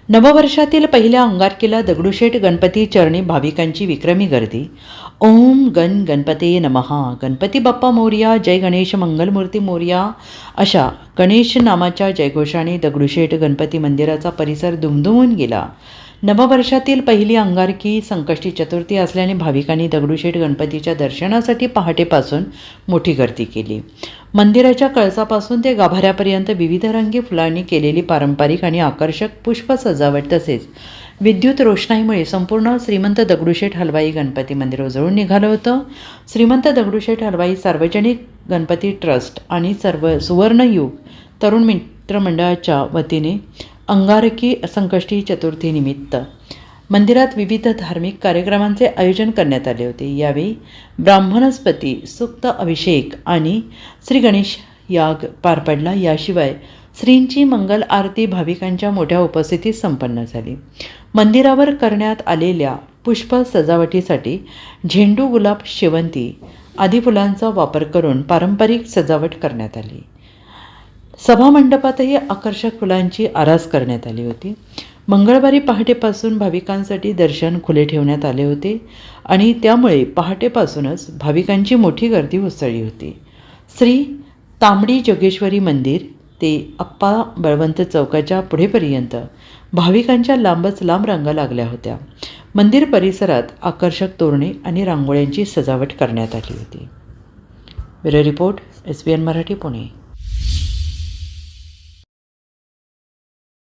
नववर्षातील पहिल्या अंगारकीला दगडूशेठ गणपती चरणी भाविकांची विक्रमी गर्दी. ओम गण गणपते नमहा, गणपती बाप्पा मोरया, जय गणेश मंगलमूर्ती मोरया अशा गणेश नामाच्या जयघोषाने दगडूशेठ गणपती मंदिराचा परिसर दुमदुमून गेला. नववर्षातील पहिली अंगारकी संकष्टी चतुर्थी असल्याने भाविकांनी दगडूशेठ गणपतीच्या दर्शनासाठी पहाटेपासून मोठी गर्दी केली. मंदिराच्या कळसापासून ते गाभाऱ्यापर्यंत विविध रंगी फुलांनी केलेली पारंपरिक आणि आकर्षक पुष्प सजावट तसेच विद्युत रोषणाईमुळे संपूर्ण श्रीमंत दगडूशेठ हलवाई गणपती मंदिर उजळून निघालं होतं. श्रीमंत दगडूशेठ हलवाई सार्वजनिक गणपती ट्रस्ट आणि सुवर्णयुग तरुण मित्रमंडळाच्या वतीने अंगारकी संकष्टी चतुर्थीनिमित्त मंदिरात विविध धार्मिक कार्यक्रमांचे आयोजन करण्यात आले होते. यावेळी ब्राह्मणस्पती सूक्त अभिषेक आणि श्री गणेश याग पार पडला. याशिवाय श्रींची मंगल आरती भाविकांच्या मोठ्या उपस्थितीत संपन्न झाली. मंदिरावर करण्यात आलेल्या पुष्प सजावटीसाठी झेंडू, गुलाब, शेवंती आदी फुलांचा वापर करून पारंपरिक सजावट करण्यात आली. सभामंडपातही आकर्षक फुलांची आरास करण्यात आली होती. मंगळवारी पहाटेपासून भाविकांसाठी दर्शन खुले ठेवण्यात आले होते आणि त्यामुळे पहाटेपासूनच भाविकांची मोठी गर्दी उसळली होती. श्री तांबडी जोगेश्वरी मंदिर ते अप्पा बळवंत चौकाच्या पुढेपर्यंत भाविकांच्या लांबच लांब रांगा लागल्या होत्या. मंदिर परिसरात आकर्षक तोरणे आणि रांगोळ्यांची सजावट करण्यात आली होती. Bureau report, SBN Marathi, Pune.